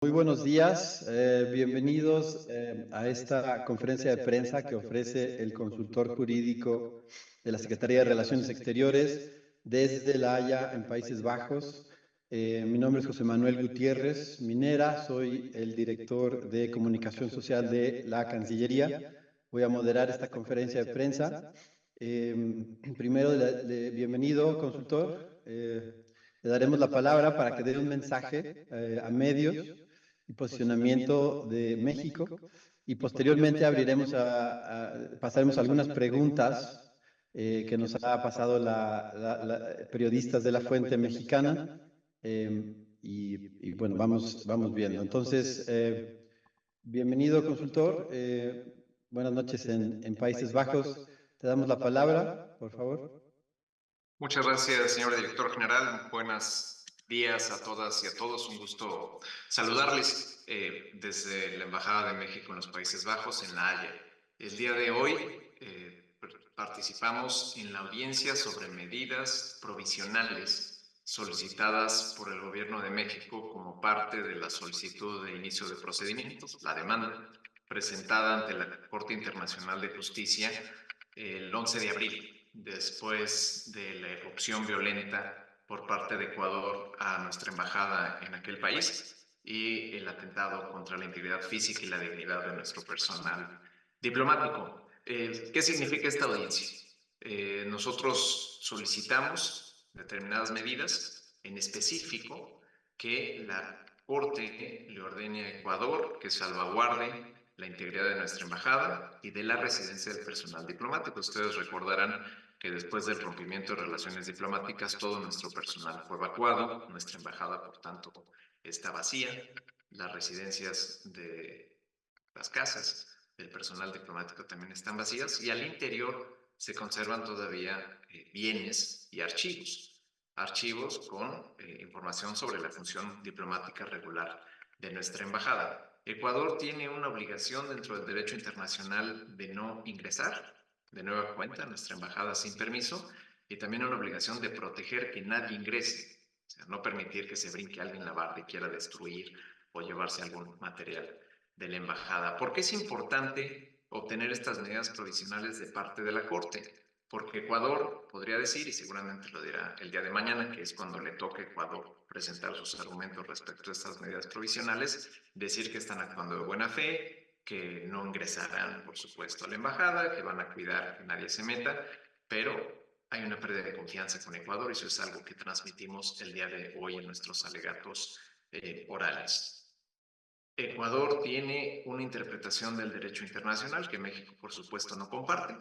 Muy buenos días, bienvenidos a esta conferencia de prensa que ofrece el consultor jurídico de la Secretaría de Relaciones Exteriores desde La Haya, en Países Bajos. Mi nombre es José Manuel Gutiérrez Minera, soy el director de Comunicación Social de la Cancillería. Voy a moderar esta conferencia de prensa. Primero, bienvenido, consultor. Le daremos la palabra para que dé un mensaje a medios y posicionamiento de México y posteriormente pasaremos algunas preguntas que nos ha pasado periodistas de la Fuente Mexicana y bueno, vamos viendo. Entonces, bienvenido consultor, buenas noches en Países Bajos. Te damos la palabra, por favor. Muchas gracias, señor director general. Buenos días a todas y a todos. Un gusto saludarles desde la Embajada de México en los Países Bajos, en La Haya. El día de hoy participamos en la audiencia sobre medidas provisionales solicitadas por el Gobierno de México como parte de la solicitud de inicio de procedimientos, la demanda, presentada ante la Corte Internacional de Justicia el 11 de abril, después de la irrupción violenta por parte de Ecuador a nuestra embajada en aquel país y el atentado contra la integridad física y la dignidad de nuestro personal diplomático. ¿Qué significa esta audiencia? Nosotros solicitamos determinadas medidas, en específico que la Corte le ordene a Ecuador que salvaguarde la integridad de nuestra embajada y de la residencia del personal diplomático. Ustedes recordarán que después del rompimiento de relaciones diplomáticas, todo nuestro personal fue evacuado, nuestra embajada, por tanto, está vacía, las residencias de las casas del personal diplomático también están vacías y al interior se conservan todavía bienes y archivos con información sobre la función diplomática regular de nuestra embajada. Ecuador tiene una obligación dentro del derecho internacional de no ingresar de nueva cuenta a nuestra embajada sin permiso y también una obligación de proteger que nadie ingrese, o sea, no permitir que se brinque alguien la barda y quiera destruir o llevarse algún material de la embajada. ¿Por qué es importante obtener estas medidas provisionales de parte de la Corte? Porque Ecuador podría decir, y seguramente lo dirá el día de mañana, que es cuando le toque a Ecuador presentar sus argumentos respecto a estas medidas provisionales, decir que están actuando de buena fe, que no ingresarán, por supuesto, a la embajada, que van a cuidar que nadie se meta, pero hay una pérdida de confianza con Ecuador y eso es algo que transmitimos el día de hoy en nuestros alegatos orales. Ecuador tiene una interpretación del derecho internacional que México, por supuesto, no comparte.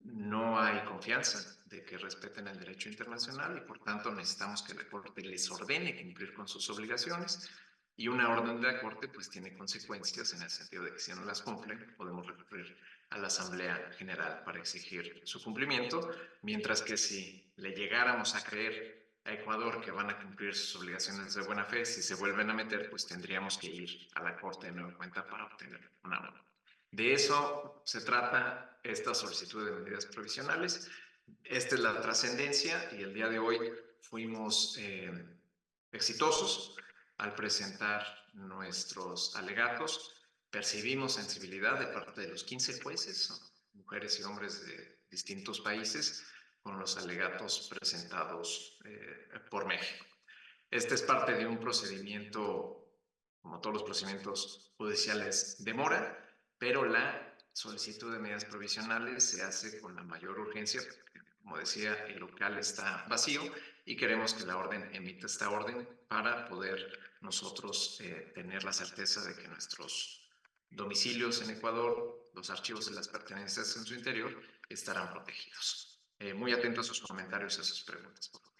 No hay confianza de que respeten el derecho internacional y, por tanto, necesitamos que la Corte les ordene cumplir con sus obligaciones y una orden de la Corte pues tiene consecuencias en el sentido de que si no las cumplen podemos recurrir a la Asamblea General para exigir su cumplimiento, mientras que si le llegáramos a creer a Ecuador que van a cumplir sus obligaciones de buena fe, si se vuelven a meter, pues tendríamos que ir a la Corte de nueva cuenta para obtener una orden. De eso se trata esta solicitud de medidas provisionales. Esta es la trascendencia y el día de hoy fuimos exitosos al presentar nuestros alegatos. Percibimos sensibilidad de parte de los 15 jueces, mujeres y hombres de distintos países, con los alegatos presentados por México. Este es parte de un procedimiento, como todos los procedimientos judiciales, demora, pero la solicitud de medidas provisionales se hace con la mayor urgencia, porque, como decía, el local está vacío y queremos que la orden emita esta orden para poder nosotros tener la certeza de que nuestros domicilios en Ecuador, los archivos de las pertenencias en su interior, estarán protegidos. Muy atento a sus comentarios y a sus preguntas, por favor.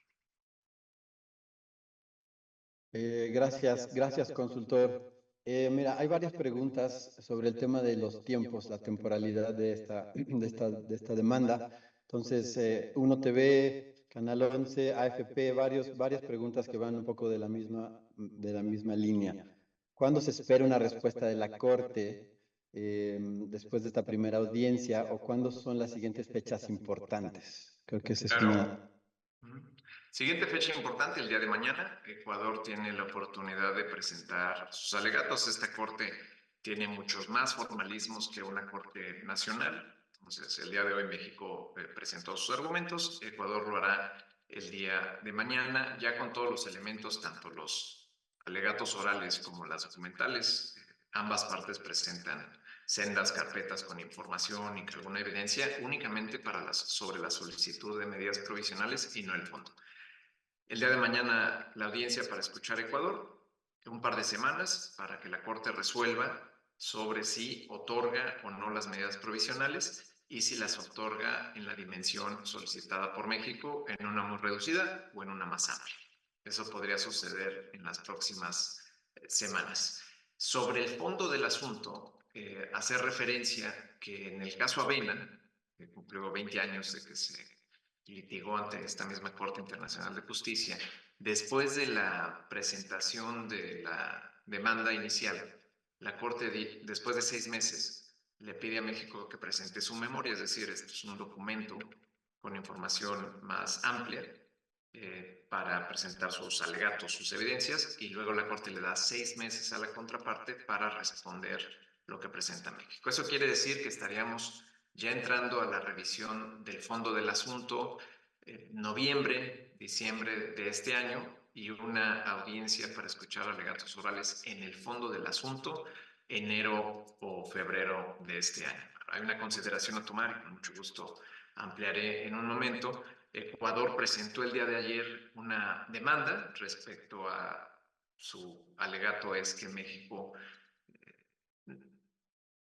Gracias, consultor. Mira, hay varias preguntas sobre el tema de los tiempos, la temporalidad de esta demanda. Entonces, Uno TV, Canal 11, AFP, varias preguntas que van un poco de la misma línea. ¿Cuándo se espera una respuesta de la Corte después de esta primera audiencia o cuándo son las siguientes fechas importantes? Creo que esa es Claro. Ujú. Siguiente fecha importante, el día de mañana. Ecuador tiene la oportunidad de presentar sus alegatos. Esta corte tiene muchos más formalismos que una corte nacional. Entonces, el día de hoy México presentó sus argumentos. Ecuador lo hará el día de mañana, ya con todos los elementos, tanto los alegatos orales como las documentales. Ambas partes presentan sendas carpetas con información y alguna evidencia únicamente sobre la solicitud de medidas provisionales y no el fondo. El día de mañana la audiencia para escuchar Ecuador, un par de semanas para que la Corte resuelva sobre si otorga o no las medidas provisionales y si las otorga en la dimensión solicitada por México, en una muy reducida o en una más amplia. Eso podría suceder en las próximas semanas. Sobre el fondo del asunto, hacer referencia que en el caso Avena, que cumplió 20 años de que se litigó ante esta misma Corte Internacional de Justicia, después de la presentación de la demanda inicial, la Corte, después de 6 meses, le pide a México que presente su memoria, es decir, esto es un documento con información más amplia para presentar sus alegatos, sus evidencias, y luego la Corte le da 6 meses a la contraparte para responder lo que presenta México. Eso quiere decir que estaríamos ya entrando a la revisión del fondo del asunto, noviembre, diciembre de este año, y una audiencia para escuchar alegatos orales en el fondo del asunto, enero o febrero de este año. Hay una consideración a tomar y con mucho gusto ampliaré en un momento. Ecuador presentó el día de ayer una demanda respecto a su alegato es que México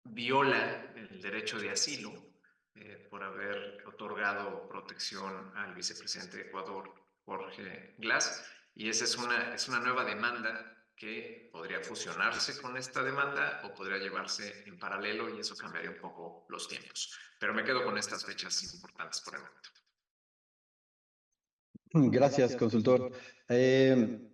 viola el derecho de asilo por haber otorgado protección al vicepresidente de Ecuador, Jorge Glass, y esa es una nueva demanda que podría fusionarse con esta demanda o podría llevarse en paralelo y eso cambiaría un poco los tiempos. Pero me quedo con estas fechas importantes por el momento. Gracias, consultor. Hay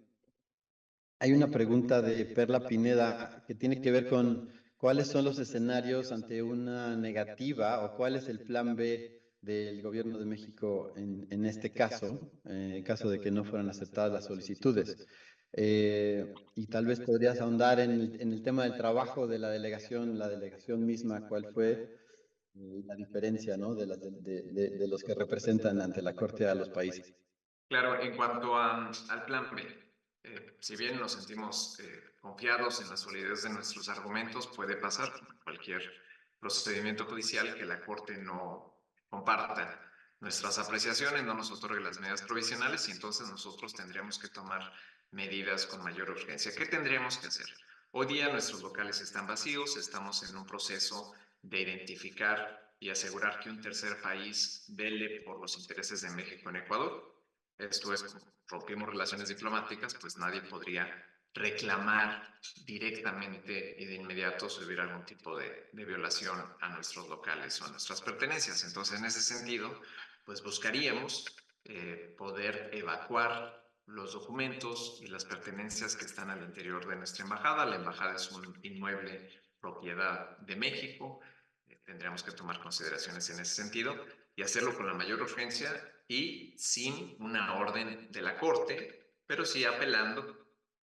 una pregunta de Perla Pineda que tiene que ver con cuáles son los escenarios ante una negativa o cuál es el plan B del gobierno de México en este caso, en caso de que no fueran aceptadas las solicitudes. Y tal vez podrías ahondar en el tema del trabajo de la delegación misma, cuál fue la diferencia, ¿no? De los que representan ante la Corte a los países. Claro, en cuanto al plan B, si bien nos sentimos confiados en la solidez de nuestros argumentos, puede pasar como en cualquier procedimiento judicial que la Corte no comparta nuestras apreciaciones, no nos otorgue las medidas provisionales y entonces nosotros tendríamos que tomar medidas con mayor urgencia. ¿Qué tendríamos que hacer? Hoy día nuestros locales están vacíos, estamos en un proceso de identificar y asegurar que un tercer país vele por los intereses de México en Ecuador. Esto es, rompimos relaciones diplomáticas, pues nadie podría reclamar directamente y de inmediato si hubiera algún tipo de violación a nuestros locales o a nuestras pertenencias. Entonces, en ese sentido, pues buscaríamos poder evacuar los documentos y las pertenencias que están al interior de nuestra embajada. La embajada es un inmueble propiedad de México. Tendríamos que tomar consideraciones en ese sentido y hacerlo con la mayor urgencia y sin una orden de la Corte, pero sí apelando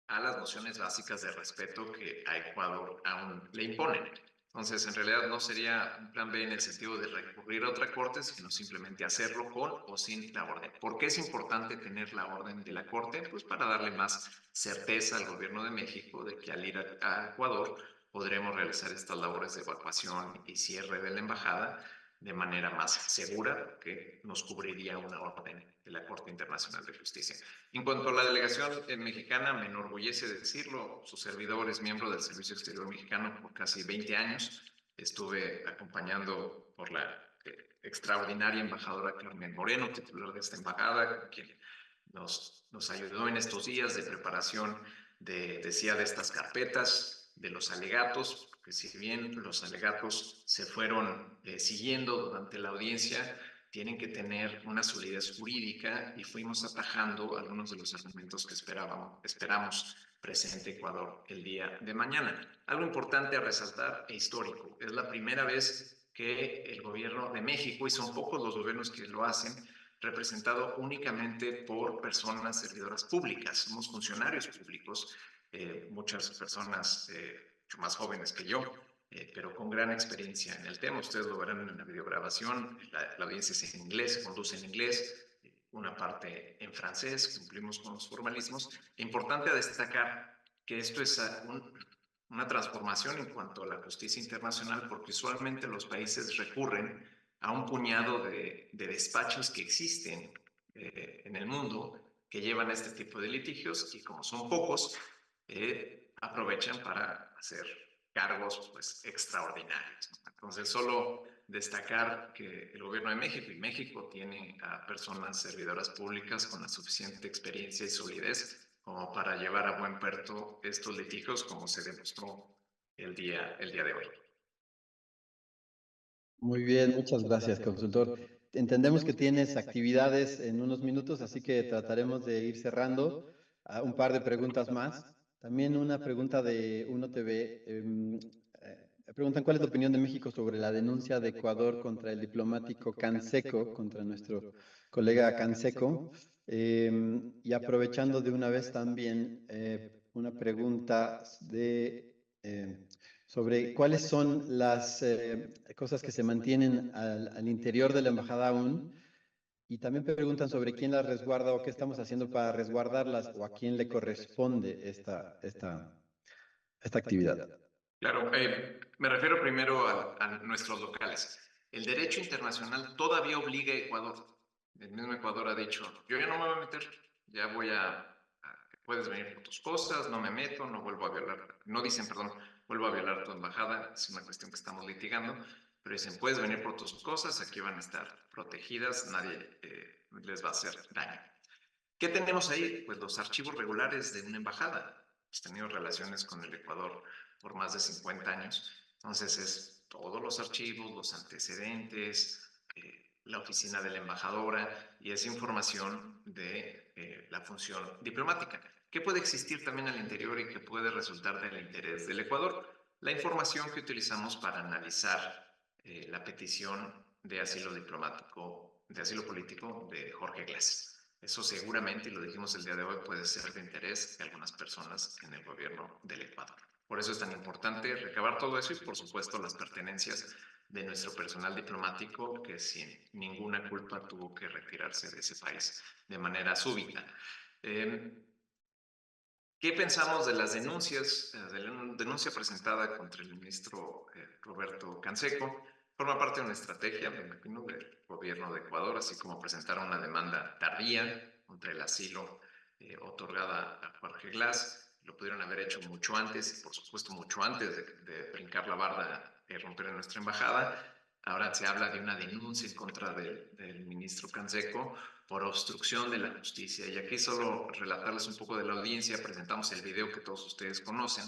a las nociones básicas de respeto que a Ecuador aún le imponen. Entonces, en realidad no sería un plan B en el sentido de recurrir a otra corte, sino simplemente hacerlo con o sin la orden. ¿Por qué es importante tener la orden de la Corte? Pues para darle más certeza al gobierno de México de que al ir a Ecuador podremos realizar estas labores de evacuación y cierre de la embajada de manera más segura, que nos cubriría una orden de la Corte Internacional de Justicia. En cuanto a la delegación mexicana, me enorgullece decirlo, su servidor es miembro del Servicio Exterior Mexicano por casi 20 años, estuve acompañando por la extraordinaria embajadora Carmen Moreno, titular de esta embajada, quien nos ayudó en estos días de preparación de estas carpetas, de los alegatos, que si bien los alegatos se fueron siguiendo durante la audiencia, tienen que tener una solidez jurídica y fuimos atajando algunos de los argumentos que esperamos presente Ecuador el día de mañana. Algo importante a resaltar e histórico, es la primera vez que el gobierno de México, y son pocos los gobiernos que lo hacen, representado únicamente por personas servidoras públicas. Somos funcionarios públicos, muchas personas mucho más jóvenes que yo, pero con gran experiencia en el tema. Ustedes lo verán en la videograbación, la audiencia es en inglés, conduce en inglés, una parte en francés, cumplimos con los formalismos. Importante destacar que esto es una transformación en cuanto a la justicia internacional, porque usualmente los países recurren a un puñado de despachos que existen en el mundo que llevan a este tipo de litigios, y como son pocos, aprovechan para hacer cargos pues extraordinarios. Entonces, solo destacar que el gobierno de México y México tiene a personas servidoras públicas con la suficiente experiencia y solidez como para llevar a buen puerto estos litigios, como se demostró el día de hoy. Muy bien, muchas gracias, consultor. Entendemos que tienes actividades en unos minutos, así que trataremos de ir cerrando. Un par de preguntas más. También una pregunta de Uno TV. Preguntan cuál es la opinión de México sobre la denuncia de Ecuador contra el diplomático Canseco, contra nuestro colega Canseco. Y aprovechando de una vez también una pregunta sobre cuáles son las cosas que se mantienen al interior de la embajada aún, y también preguntan sobre quién las resguarda o qué estamos haciendo para resguardarlas o a quién le corresponde esta actividad. Claro, me refiero primero a nuestros locales. El derecho internacional todavía obliga a Ecuador. El mismo Ecuador ha dicho, yo ya no me voy a meter, ya puedes venir por tus cosas, no me meto, no vuelvo a violar, no dicen, perdón, vuelvo a violar tu embajada, es una cuestión que estamos litigando, pero dicen, puedes venir por tus cosas, aquí van a estar protegidas, nadie les va a hacer daño. ¿Qué tenemos ahí? Pues los archivos regulares de una embajada. Hemos tenido relaciones con el Ecuador por más de 50 años. Entonces es todos los archivos, los antecedentes, la oficina de la embajadora, y esa información de la función diplomática. ¿Qué puede existir también al interior y que puede resultar del interés del Ecuador? La información que utilizamos para analizar la petición de asilo diplomático, de asilo político de Jorge Glass. Eso seguramente, y lo dijimos el día de hoy, puede ser de interés de algunas personas en el gobierno del Ecuador. Por eso es tan importante recabar todo eso y, por supuesto, las pertenencias de nuestro personal diplomático que sin ninguna culpa tuvo que retirarse de ese país de manera súbita. ¿Qué pensamos de las denuncias, de la denuncia presentada contra el ministro Roberto Canseco? Forma parte de una estrategia, me imagino, del gobierno de Ecuador, así como presentar una demanda tardía contra el asilo otorgada a Jorge Glass. Lo pudieron haber hecho mucho antes, y por supuesto mucho antes de brincar la barda y romper en nuestra embajada. Ahora se habla de una denuncia en contra del ministro Canseco por obstrucción de la justicia. Y aquí solo relatarles un poco de la audiencia. Presentamos el video que todos ustedes conocen,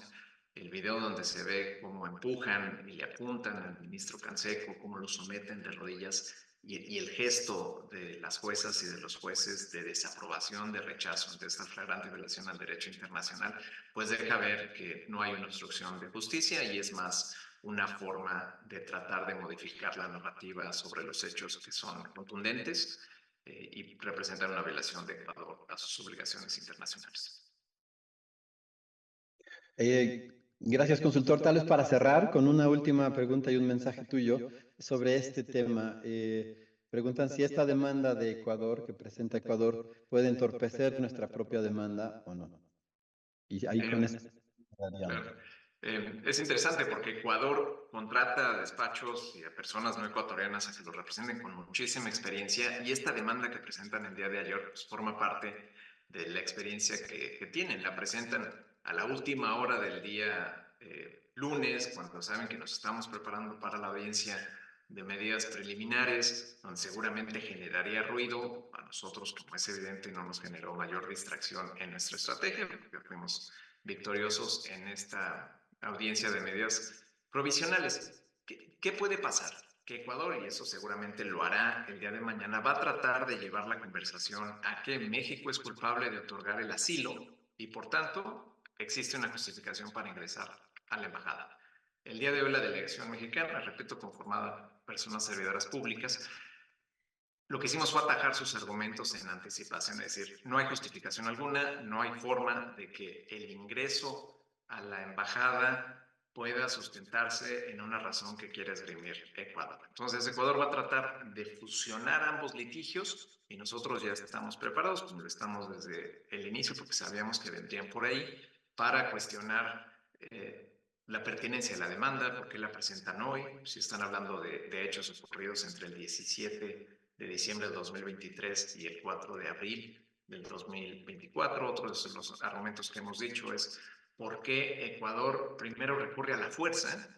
el video donde se ve cómo empujan y le apuntan al ministro Canseco, cómo lo someten de rodillas, y el gesto de las juezas y de los jueces de desaprobación, de rechazo ante esta flagrante violación al derecho internacional, pues deja ver que no hay una obstrucción de justicia, y es más una forma de tratar de modificar la narrativa sobre los hechos que son contundentes y representan una violación de Ecuador a sus obligaciones internacionales. Gracias, consultor. Tal vez para cerrar con una última pregunta y un mensaje tuyo sobre este tema. Preguntan si esta demanda de Ecuador, que presenta Ecuador, puede entorpecer nuestra propia demanda o no. Y ahí con esto. Claro. Es interesante porque Ecuador contrata a despachos y a personas no ecuatorianas a que lo representen con muchísima experiencia, y esta demanda que presentan el día de ayer pues, forma parte de la experiencia que tienen. La presentan a la última hora del día lunes, cuando saben que nos estamos preparando para la audiencia de medidas preliminares, donde seguramente generaría ruido. A nosotros, como es evidente, no nos generó mayor distracción en nuestra estrategia, porque fuimos victoriosos en esta audiencia de medidas provisionales. ¿Qué puede pasar? Que Ecuador, y eso seguramente lo hará el día de mañana, va a tratar de llevar la conversación a que México es culpable de otorgar el asilo y, por tanto, existe una justificación para ingresar a la embajada. El día de hoy la delegación mexicana, repito, conformada por personas servidoras públicas, Lo que hicimos fue atajar sus argumentos en anticipación, es decir, no hay justificación alguna, no hay forma de que el ingreso a la embajada pueda sustentarse en una razón que quiere esgrimir Ecuador. Entonces, Ecuador va a tratar de fusionar ambos litigios y nosotros ya estamos preparados, como lo estamos desde el inicio, porque sabíamos que vendrían por ahí, para cuestionar la pertinencia de la demanda, por qué la presentan hoy, si están hablando de hechos ocurridos entre el 17 de diciembre del 2023 y el 4 de abril del 2024. Otro de los argumentos que hemos dicho es por qué Ecuador primero recurre a la fuerza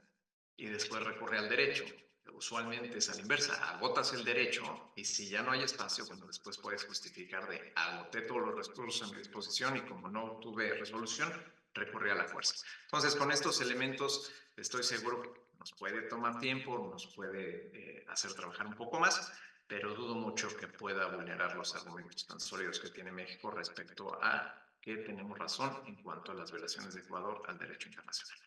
y después recurre al derecho. Usualmente es a la inversa, agotas el derecho y si ya no hay espacio, bueno, después puedes justificar de agoté todos los recursos a mi disposición y como no tuve resolución, recurrí a la fuerza. Entonces, con estos elementos estoy seguro que nos puede tomar tiempo, nos puede hacer trabajar un poco más, pero dudo mucho que pueda vulnerar los argumentos tan sólidos que tiene México respecto a que tenemos razón en cuanto a las violaciones de Ecuador al derecho internacional.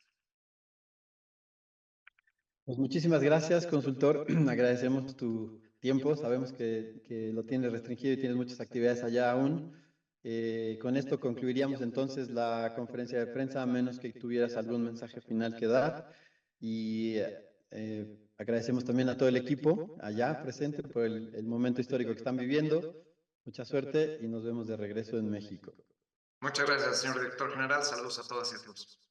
Pues muchísimas gracias, consultor. Agradecemos tu tiempo. Sabemos que lo tienes restringido y tienes muchas actividades allá aún. Con esto concluiríamos entonces la conferencia de prensa, a menos que tuvieras algún mensaje final que dar. Y agradecemos también a todo el equipo allá presente por el momento histórico que están viviendo. Mucha suerte y nos vemos de regreso en México. Muchas gracias, señor director general. Saludos a todas y a todos.